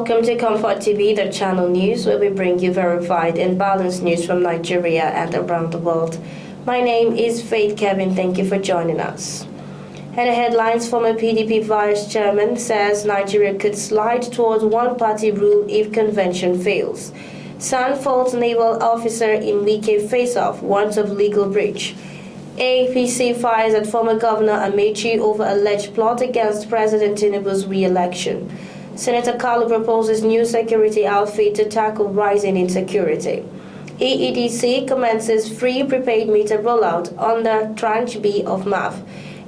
Welcome to ComfortTV.channel news, where we bring you verified and balanced news from Nigeria and around the world. My name is Faith Kevin. Thank you for joining us. And the headlines: former PDP vice chairman says Nigeria could slide towards one-party rule if convention fails. San faults naval officer in Wike face-off, warns of legal breach. APC fires at former Governor Amaechi over alleged plot against President Tinubu's re-election. Senator Kalu proposes new security outfit to tackle rising insecurity. EEDC commences free prepaid meter rollout under Tranche B of MAF.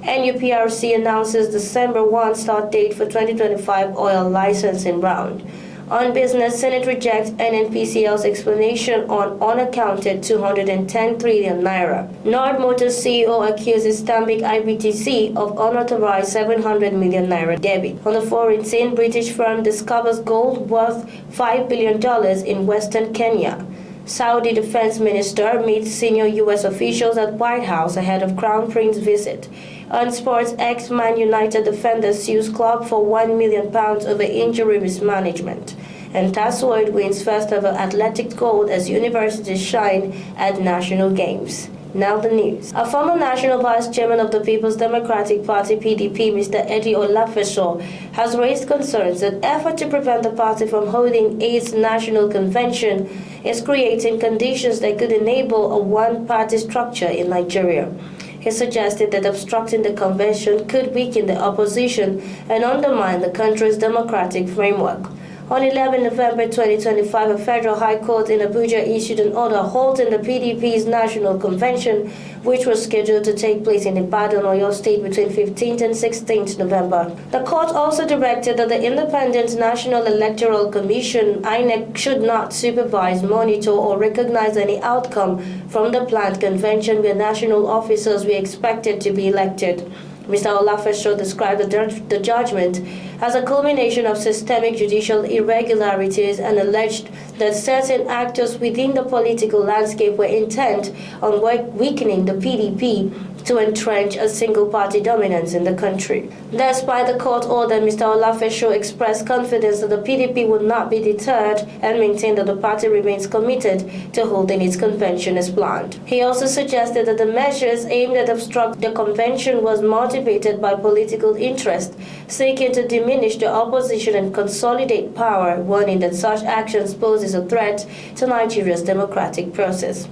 NUPRC announces December 1 start date for 2025 oil licensing round. On business, Senate rejects NNPCL's explanation on unaccounted 210 trillion naira. Nord Motors CEO accuses Stanbic IBTC of unauthorized 700 million naira debit. On the foreign scene, British firm discovers gold worth $5 billion in western Kenya. Saudi defense minister meets senior U.S. officials at White House ahead of Crown Prince visit. On sports, ex-Man United defender sues club for £1 million over injury mismanagement. And Tassoid wins first ever athletic gold as universities shine at national games. Now the news. A former national vice chairman of the People's Democratic Party (PDP), Mr. Eddie Olafesho, has raised concerns that effort to prevent the party from holding its national convention is creating conditions that could enable a one-party structure in Nigeria. He suggested that obstructing the convention could weaken the opposition and undermine the country's democratic framework. On 11 November 2025, a federal high court in Abuja issued an order halting the PDP's national convention, which was scheduled to take place in Ibadan, Oyo State between 15th and 16th November. The court also directed that the Independent National Electoral Commission (INEC) should not supervise, monitor, or recognize any outcome from the planned convention where national officers were expected to be elected. Mr. Olafesho described the judgment as a culmination of systemic judicial irregularities and alleged that certain actors within the political landscape were intent on weakening the PDP to entrench a single-party dominance in the country. Despite the court order, Mr. Olafesho expressed confidence that the PDP would not be deterred and maintained that the party remains committed to holding its convention as planned. He also suggested that the measures aimed at obstruct the convention was motivated by political interest, seeking to diminish the opposition and consolidate power, warning that such actions poses a threat to Nigeria's democratic process.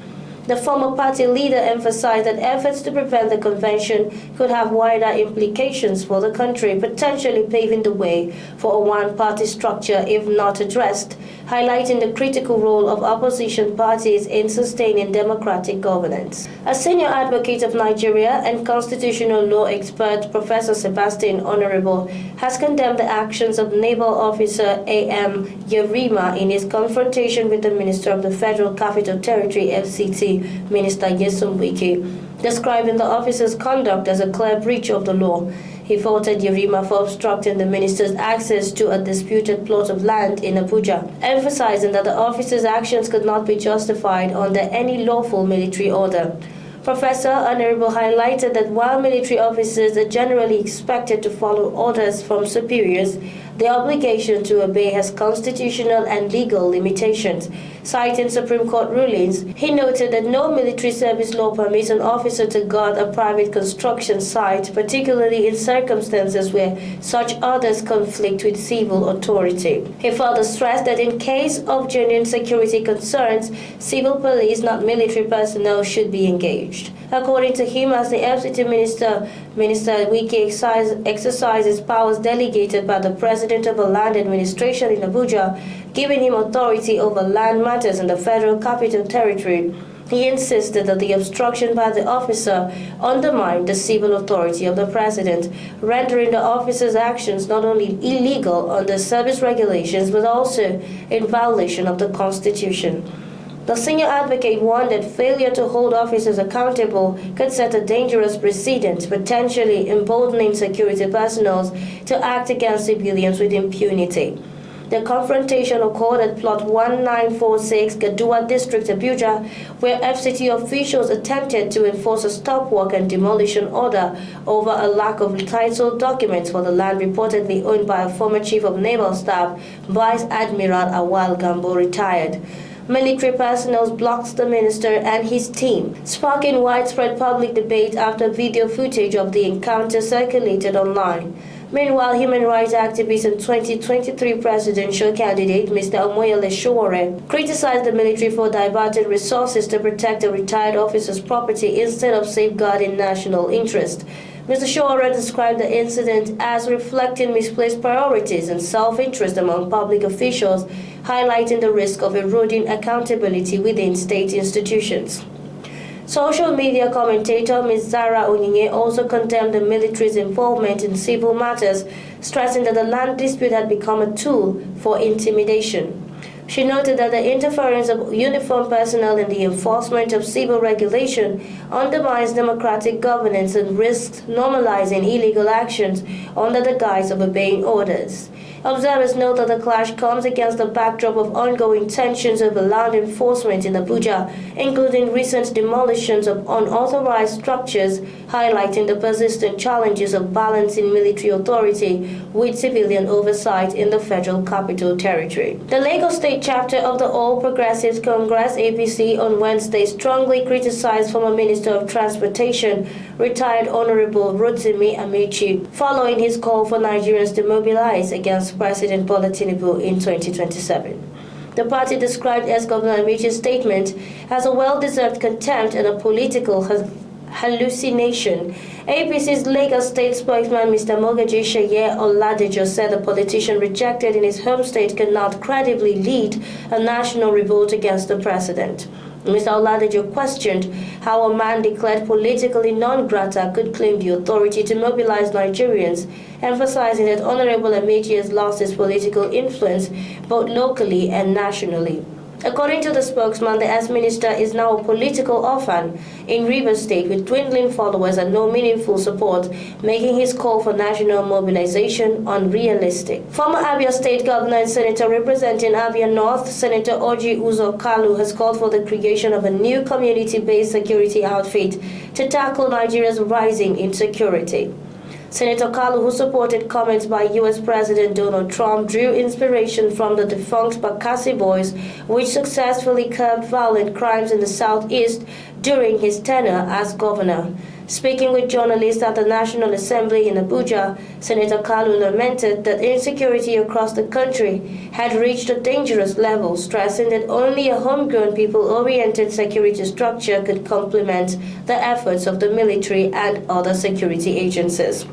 The former party leader emphasized that efforts to prevent the convention could have wider implications for the country, potentially paving the way for a one-party structure if not addressed, highlighting the critical role of opposition parties in sustaining democratic governance. A senior advocate of Nigeria and constitutional law expert, Professor Sebastian Honorable, has condemned the actions of Naval Officer A.M. Yerima in his confrontation with the Minister of the Federal Capital Territory (FCT), Minister Nyesom Wike, describing the officer's conduct as a clear breach of the law. He faulted Yerima for obstructing the minister's access to a disputed plot of land in Abuja, emphasizing that the officer's actions could not be justified under any lawful military order. Professor Honorable highlighted that while military officers are generally expected to follow orders from superiors, the obligation to obey has constitutional and legal limitations. Citing Supreme Court rulings, he noted that no military service law permits an officer to guard a private construction site, particularly in circumstances where such orders conflict with civil authority. He further stressed that in case of genuine security concerns, civil police, not military personnel, should be engaged. According to him, as the FCT Minister Wike exercises powers delegated by the President of a land administration in Abuja, giving him authority over land matters in the Federal Capital Territory. He insisted that the obstruction by the officer undermined the civil authority of the President, rendering the officer's actions not only illegal under service regulations but also in violation of the Constitution. The senior advocate warned that failure to hold officers accountable could set a dangerous precedent, potentially emboldening security personnel to act against civilians with impunity. The confrontation occurred at plot 1946 Gadua District, Abuja, where FCT officials attempted to enforce a stop work and demolition order over a lack of title documents for the land reportedly owned by a former Chief of Naval Staff, Vice Admiral Awal Gambo, retired. Military personnel blocked the minister and his team, sparking widespread public debate after video footage of the encounter circulated online. Meanwhile, human rights activist and 2023 presidential candidate Mr. Omoyele Sowore criticized the military for diverting resources to protect a retired officer's property instead of safeguarding national interest. Mr. Sowore described the incident as reflecting misplaced priorities and self-interest among public officials, highlighting the risk of eroding accountability within state institutions. Social media commentator Ms. Zara Onyinye also condemned the military's involvement in civil matters, stressing that the land dispute had become a tool for intimidation. She noted that the interference of uniformed personnel in the enforcement of civil regulation undermines democratic governance and risks normalizing illegal actions under the guise of obeying orders. Observers note that the clash comes against the backdrop of ongoing tensions over land enforcement in Abuja, including recent demolitions of unauthorized structures, highlighting the persistent challenges of balancing military authority with civilian oversight in the Federal Capital Territory. The Lagos State chapter of the All Progressives Congress (APC) on Wednesday strongly criticized former Minister of Transportation, retired Honorable Rotimi Amaechi, following his call for Nigerians to mobilize against President Bola Tinubu in 2027. The party described ex-Governor Amaechi's statement as a well-deserved contempt and a political hallucination. APC's Lagos State spokesman Mr. Mogaji Sheye Oladejo said the politician rejected in his home state cannot credibly lead a national revolt against the president. Mr. Oladejo questioned how a man declared politically non-grata could claim the authority to mobilize Nigerians, emphasizing that Honorable Amaechi has lost his political influence both locally and nationally. According to the spokesman, the ex-minister is now a political orphan in Rivers State with dwindling followers and no meaningful support, making his call for national mobilization unrealistic. Former Abia State Governor and Senator representing Abia North, Senator Orji Uzor Kalu, has called for the creation of a new community-based security outfit to tackle Nigeria's rising insecurity. Senator Kalu, who supported comments by U.S. President Donald Trump, drew inspiration from the defunct Bakassi Boys, which successfully curbed violent crimes in the southeast during his tenure as governor. Speaking with journalists at the National Assembly in Abuja, Senator Kalu lamented that insecurity across the country had reached a dangerous level, stressing that only a homegrown, people-oriented security structure could complement the efforts of the military and other security agencies.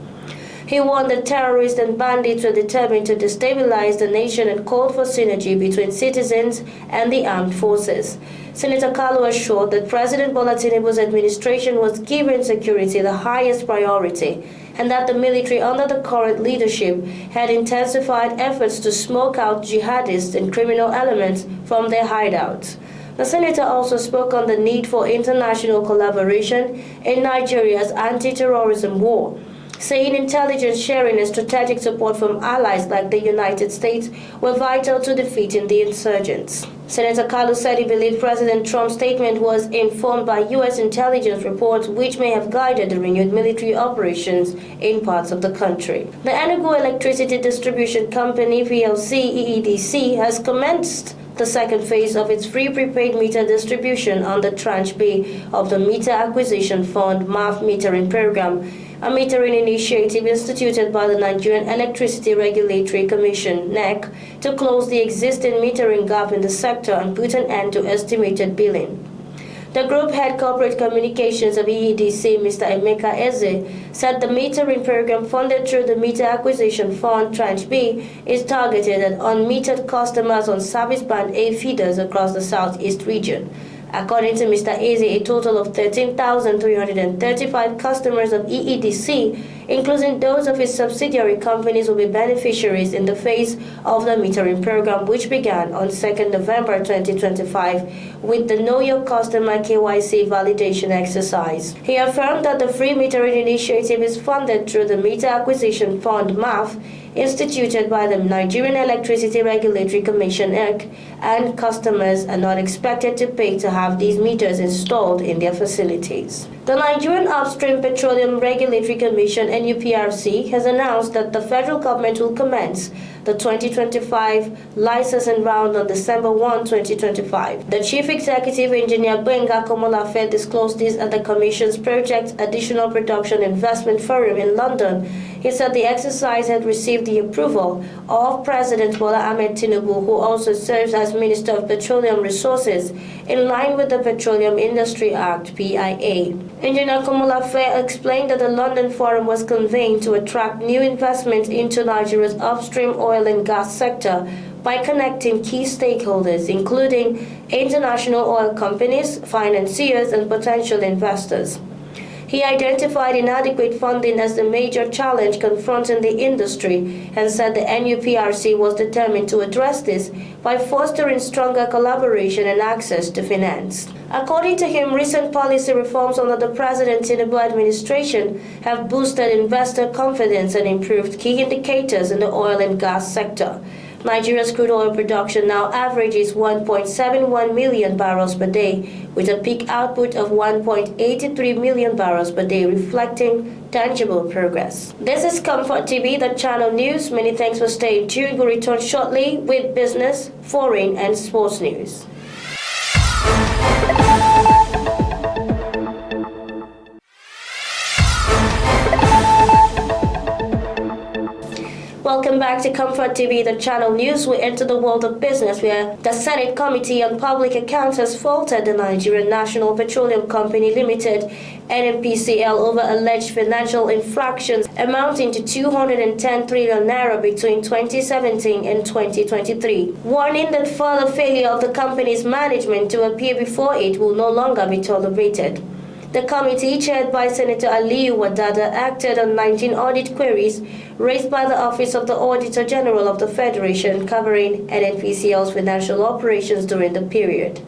He warned that terrorists and bandits were determined to destabilize the nation and called for synergy between citizens and the armed forces. Senator Kalu assured that President Bola Tinubu's administration was giving security the highest priority and that the military under the current leadership had intensified efforts to smoke out jihadists and criminal elements from their hideouts. The senator also spoke on the need for international collaboration in Nigeria's anti-terrorism war, saying intelligence sharing and strategic support from allies like the United States were vital to defeating the insurgents. Senator Kalu said he believed President Trump's statement was informed by U.S. intelligence reports which may have guided the renewed military operations in parts of the country. The Enugu Electricity Distribution Company (PLC) EEDC has commenced the second phase of its free prepaid meter distribution under Tranche B of the Meter Acquisition Fund (MAF) metering program, a metering initiative instituted by the Nigerian Electricity Regulatory Commission (NEC) to close the existing metering gap in the sector and put an end to estimated billing. The group head corporate communications of EEDC, Mr. Emeka Eze, said the metering program funded through the Meter Acquisition Fund Tranche B is targeted at unmetered customers on service band A feeders across the southeast region. According to Mr. Eze, a total of 13,335 customers of EEDC, including those of its subsidiary companies, will be beneficiaries in the phase of the metering program, which began on 2nd November 2025 with the Know Your Customer KYC validation exercise. He affirmed that the free metering initiative is funded through the Meter Acquisition Fund (MAF), instituted by the Nigerian Electricity Regulatory Commission (NERC), and customers are not expected to pay to have these meters installed in their facilities. The Nigerian Upstream Petroleum Regulatory Commission (NUPRC) has announced that the federal government will commence the 2025 licensing round on December 1, 2025. The Chief Executive Engineer Benga Komolafe disclosed this at the Commission's Project Additional Production Investment Forum in London. He said the exercise had received the approval of President Bola Ahmed Tinubu, who also serves as Minister of Petroleum Resources, in line with the Petroleum Industry Act (PIA). Engineer Komolafe explained that the London Forum was convened to attract new investment into Nigeria's upstream oil and gas sector by connecting key stakeholders, including international oil companies, financiers, and potential investors. He identified inadequate funding as the major challenge confronting the industry and said the NUPRC was determined to address this by fostering stronger collaboration and access to finance. According to him, recent policy reforms under the President Tinubu administration have boosted investor confidence and improved key indicators in the oil and gas sector. Nigeria's crude oil production now averages 1.71 million barrels per day, with a peak output of 1.83 million barrels per day, reflecting tangible progress. This is Comfort TV, the channel news. Many thanks for staying tuned. We'll return shortly with business, foreign, and sports news. Welcome back to Comfort TV, the channel news. We enter the world of business, where the Senate Committee on Public Accounts has faulted the Nigerian National Petroleum Company Limited (NNPCL) over alleged financial infractions amounting to 210 trillion naira between 2017 and 2023, warning that further failure of the company's management to appear before it will no longer be tolerated. The committee, chaired by Senator Aliyu Wadada, acted on 19 audit queries raised by the Office of the Auditor General of the Federation, covering NNPCL's financial operations during the period.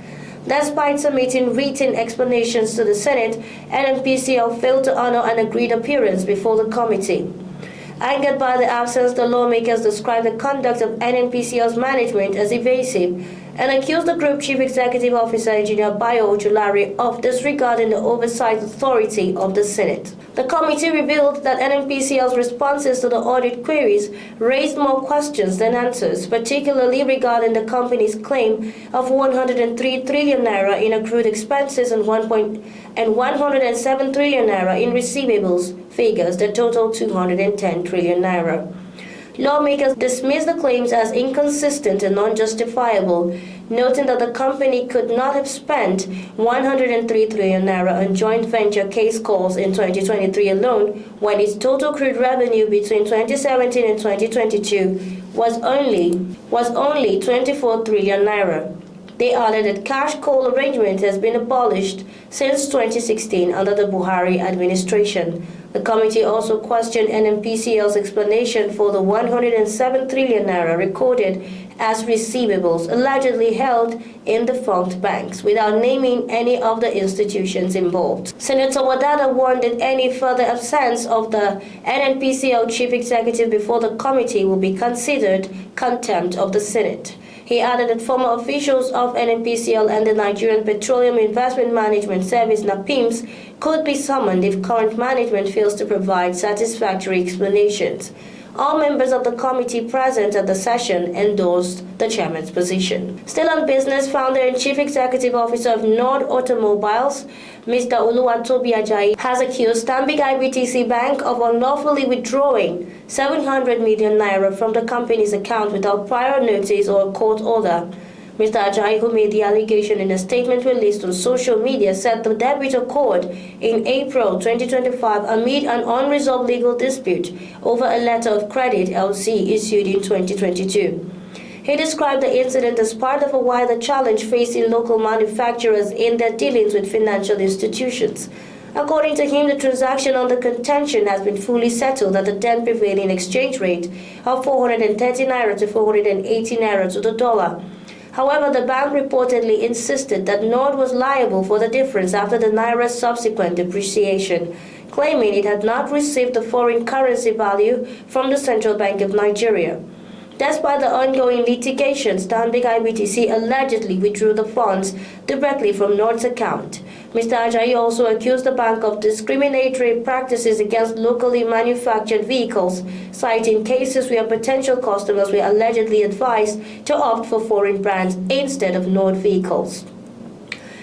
Despite submitting written explanations to the Senate, NNPCL failed to honor an agreed appearance before the committee. Angered by the absence, the lawmakers described the conduct of NNPCL's management as evasive and accused the Group Chief Executive Officer, Engineer Bayo Ojulari, of disregarding the oversight authority of the Senate. The committee revealed that NNPCL's responses to the audit queries raised more questions than answers, particularly regarding the company's claim of 103 trillion naira in accrued expenses and 107 trillion naira in receivables, figures that total 210 trillion naira. Lawmakers dismissed the claims as inconsistent and non-justifiable, noting that the company could not have spent 103 trillion naira on joint venture case calls in 2023 alone, when its total crude revenue between 2017 and 2022 was only 24 trillion naira. They added that cash call arrangement has been abolished since 2016 under the Buhari administration. The committee also questioned NNPCL's explanation for the 107 trillion naira recorded as receivables allegedly held in defunct banks, without naming any of the institutions involved. Senator Wadada warned that any further absence of the NNPCL chief executive before the committee will be considered contempt of the Senate. He added that former officials of NNPCL and the Nigerian Petroleum Investment Management Service (NAPIMS) could be summoned if current management fails to provide satisfactory explanations. All members of the committee present at the session endorsed the chairman's position. Still on business, founder and chief executive officer of Nord Automobiles, Mr. Oluwatobi Ajayi, has accused Stanbic IBTC Bank of unlawfully withdrawing 700 million naira from the company's account without prior notice or a court order. Mr. Ajayi, who made the allegation in a statement released on social media, said the debt occurred in April 2025 amid an unresolved legal dispute over a letter of credit (LC) issued in 2022. He described the incident as part of a wider challenge facing local manufacturers in their dealings with financial institutions. According to him, the transaction under contention has been fully settled at the then prevailing exchange rate of 430 naira to 480 naira to the dollar. However, the bank reportedly insisted that Nord was liable for the difference after the naira's subsequent depreciation. claiming it had not received the foreign currency value from the Central Bank of Nigeria. Despite the ongoing litigation, Stanbic IBTC allegedly withdrew the funds directly from North's account. Mr. Ajayi also accused the bank of discriminatory practices against locally manufactured vehicles, citing cases where potential customers were allegedly advised to opt for foreign brands instead of North vehicles.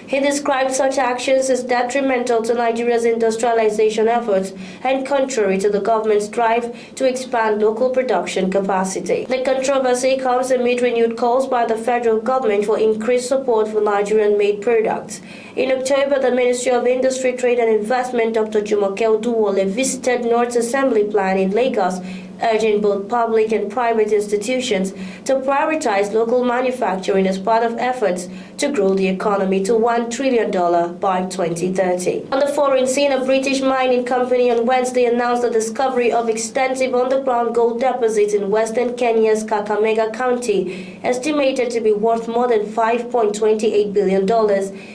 He described such actions as detrimental to Nigeria's industrialization efforts and contrary to the government's drive to expand local production capacity. The controversy comes amid renewed calls by the federal government for increased support for Nigerian-made products. In October, the Ministry of Industry, Trade and Investment, Dr. Jumoke Oduwole, visited North's assembly plant in Lagos, urging both public and private institutions to prioritize local manufacturing as part of efforts to grow the economy to $1 trillion by 2030. On the foreign scene, a British mining company on Wednesday announced the discovery of extensive underground gold deposits in western Kenya's Kakamega County, estimated to be worth more than $5.28 billion,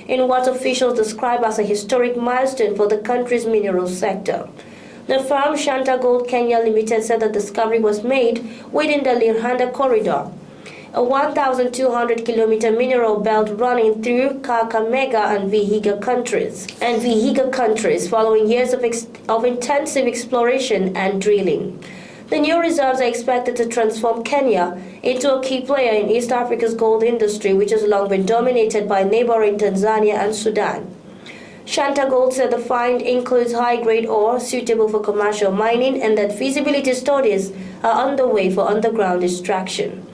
in what officials describe as a historic milestone for the country's mineral sector. The firm Shanta Gold Kenya Limited said the discovery was made within the Lirhanda corridor, a 1,200-kilometer mineral belt running through Kakamega and Vihiga countries, following years of intensive exploration and drilling. The new reserves are expected to transform Kenya into a key player in East Africa's gold industry, which has long been dominated by neighboring Tanzania and Sudan. Shanta Gold said the find includes high-grade ore suitable for commercial mining and that feasibility studies are underway for underground extraction.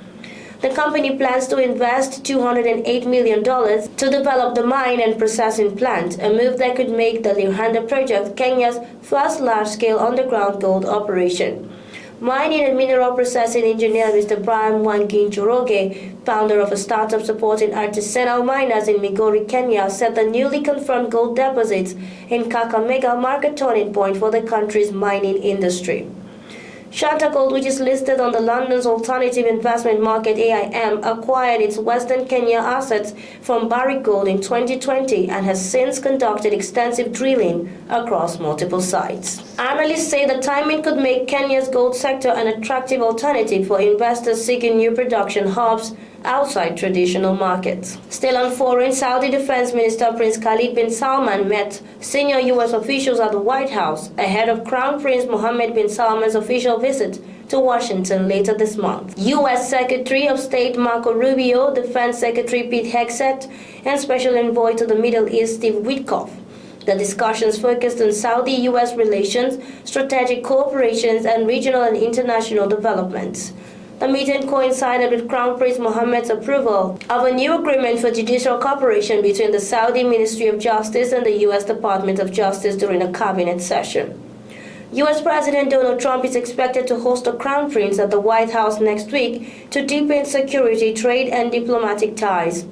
The company plans to invest $208 million to develop the mine and processing plant, a move that could make the Lirhanda project Kenya's first large-scale underground gold operation. Mining and mineral processing engineer Mr. Brian Wangin Njoroge, founder of a startup supporting artisanal miners in Migori, Kenya, said the newly confirmed gold deposits in Kakamega mark a turning point for the country's mining industry. Shanta Gold, which is listed on the London's alternative investment market AIM, acquired its Western Kenya assets from Barrick Gold in 2020 and has since conducted extensive drilling across multiple sites. Analysts say the timing could make Kenya's gold sector an attractive alternative for investors seeking new production hubs outside traditional markets. Still on foreign, Saudi Defense Minister Prince Khalid bin Salman met senior U.S. officials at the White House ahead of Crown Prince Mohammed bin Salman's official visit to Washington later this month. U.S. Secretary of State Marco Rubio, Defense Secretary Pete Hegseth, and Special Envoy to the Middle East Steve Witkoff. The discussions focused on Saudi-U.S. relations, strategic cooperations, and regional and international developments. The meeting coincided with Crown Prince Mohammed's approval of a new agreement for judicial cooperation between the Saudi Ministry of Justice and the U.S. Department of Justice during a cabinet session. U.S. President Donald Trump is expected to host the Crown Prince at the White House next week to deepen security, trade, and diplomatic ties.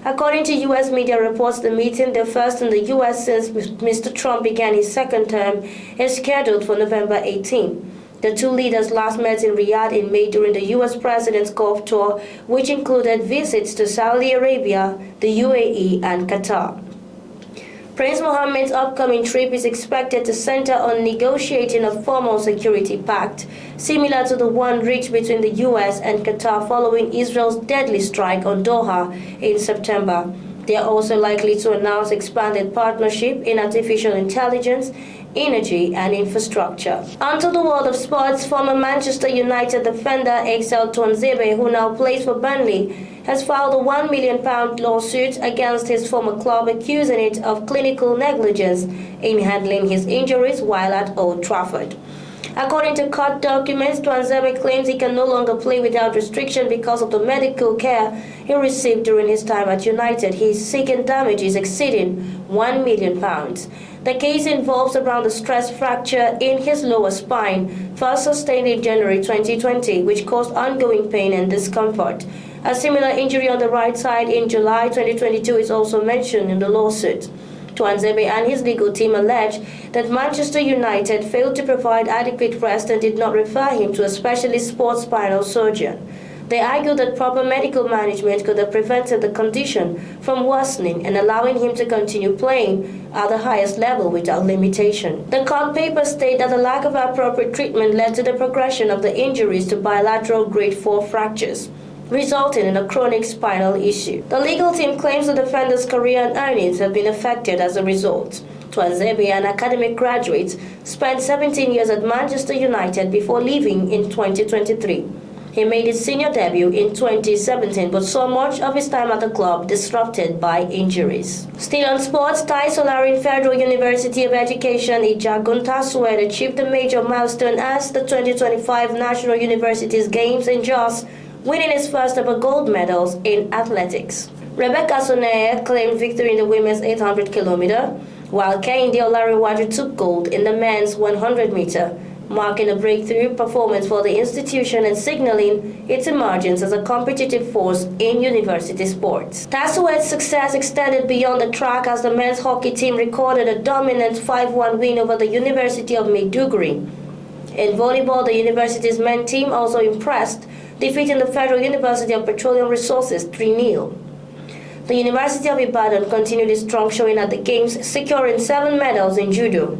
According to U.S. media reports, the meeting, the first in the U.S. since Mr. Trump began his second term, is scheduled for November 18. The two leaders last met in Riyadh in May during the U.S. President's Gulf tour, which included visits to Saudi Arabia, the UAE, and Qatar. Prince Mohammed's upcoming trip is expected to center on negotiating a formal security pact, similar to the one reached between the U.S. and Qatar following Israel's deadly strike on Doha in September. They are also likely to announce expanded partnership in artificial intelligence, energy, and infrastructure. Onto the world of sports, former Manchester United defender Axel Tuanzebe, who now plays for Burnley, has filed a £1 million lawsuit against his former club, accusing it of clinical negligence in handling his injuries while at Old Trafford. According to court documents, Tuanzebe claims he can no longer play without restriction because of the medical care he received during his time at United. He is seeking damages exceeding £1 million. The case involves a round stress fracture in his lower spine, first sustained in January 2020, which caused ongoing pain and discomfort. A similar injury on the right side in July 2022 is also mentioned in the lawsuit. Tuanzebe and his legal team allege that Manchester United failed to provide adequate rest and did not refer him to a specialist sports spinal surgeon. They argued that proper medical management could have prevented the condition from worsening and allowing him to continue playing at the highest level without limitation. The court papers state that the lack of appropriate treatment led to the progression of the injuries to bilateral grade 4 fractures, resulting in a chronic spinal issue. The legal team claims the defender's career and earnings have been affected as a result. Tuanzebe, an academic graduate, spent 17 years at Manchester United before leaving in 2023. He made his senior debut in 2017 but saw much of his time at the club disrupted by injuries. Still on sports, Tai Solarin Federal University of Education Ijagun Tasued achieved a major milestone as the 2025 National Universities Games in Jos, winning his first ever gold medals in athletics. Rebecca Soneye claimed victory in the women's 800 kilometer, while Kehinde Olariwaju took gold in the men's 100 meter, marking a breakthrough performance for the institution and signaling its emergence as a competitive force in university sports. Tasued's success extended beyond the track as the men's hockey team recorded a dominant 5-1 win over the University of Maiduguri. In volleyball, the university's men's team also impressed, defeating the Federal University of Petroleum Resources 3-0. The University of Ibadan continued its strong showing at the Games, securing 7 medals in judo.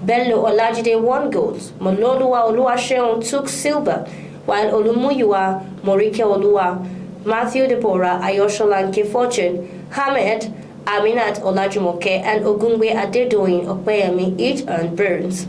Bello Olajide won gold, Mololuwa Oluwaseun took silver, while Olumuyiwa Morike Olua, Matthew Deborah Ayosholanke Fortune, Hamed Aminat Olajumoke, and Ogungwe Adedoyin Opeyemi each earned bronze.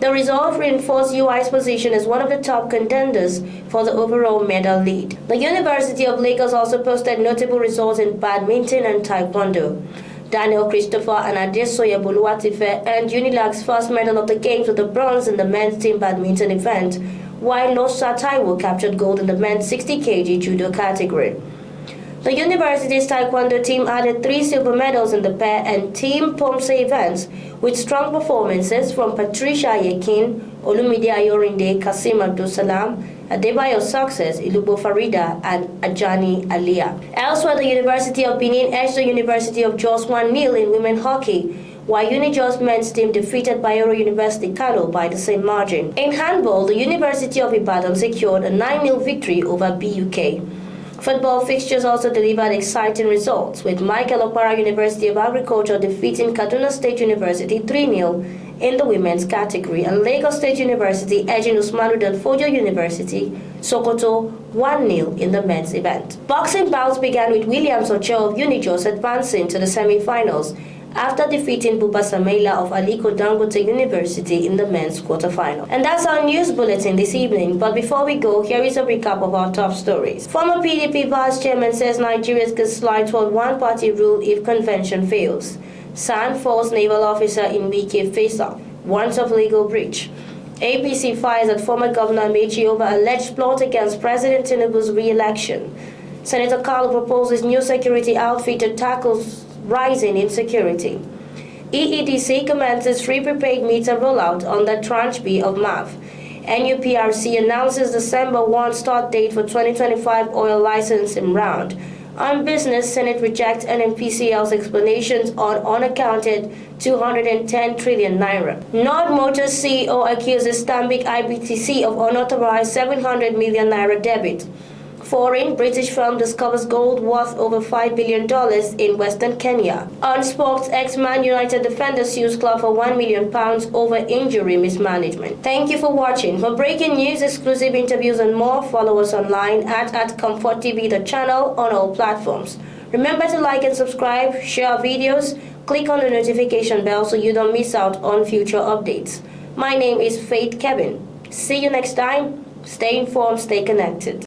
The result reinforced UI's position as one of the top contenders for the overall medal lead. The University of Lagos also posted notable results in badminton and taekwondo. Daniel Christopher and Adesoye Boluwatife earned Unilag's first medal of the Games with the bronze in the men's team badminton event, while Losa Taiwo captured gold in the men's 60 kg judo category. The university's taekwondo team added 3 silver medals in the pair and team Pomse events, with strong performances from Patricia Yekin, Olumide Ayorinde, Kasim Abdulsalam, Adebayo Success, Ilubo Farida, and Ajani Aliyah. Elsewhere, the University of Benin edged the University of Jos 1-0 in women hockey, while Unijos men's team defeated Bayero University Kano by the same margin. In handball, the University of Ibadan secured a 9-0 victory over BUK. Football fixtures also delivered exciting results, with Michael Okpara University of Agriculture defeating Kaduna State University 3-0 in the women's category, and Lagos State University edging Usmanu Danfodio University Sokoto 1-0 in the men's event. Boxing bouts began with Williams Ocho of Unijos advancing to the semi-finals after defeating Buba Samela of Aliko Dangote University in the men's quarterfinal. And that's our news bulletin this evening. But before we go, here is a recap of our top stories. Former PDP Vice Chairman says Nigerians could slide toward one-party rule if convention fails. SAN falls naval officer in Wike face-off. Warrant of legal breach. APC fires at former Governor Amaechi over alleged plot against President Tinubu's re-election. Senator Carlo proposes new security outfit to tackle rising insecurity. EEDC commences free prepaid meter rollout under Tranche B of MAV. NUPRC announces December 1 start date for 2025 oil licensing round. On business, Senate rejects NNPCL's explanations on unaccounted 210 trillion naira. Nord Motors CEO accuses Stanbic IBTC of unauthorized 700 million naira debit. Foreign British firm discovers gold worth over $5 billion in Western Kenya. On sports, ex-Man United defender sues club for £1 million over injury mismanagement. Thank you for watching. For breaking news, exclusive interviews and more, follow us online at ComfortTV.channel on all platforms. Remember to like and subscribe, share our videos, click on the notification bell so you don't miss out on future updates. My name is Faith Kevin. See you next time. Stay informed, stay connected.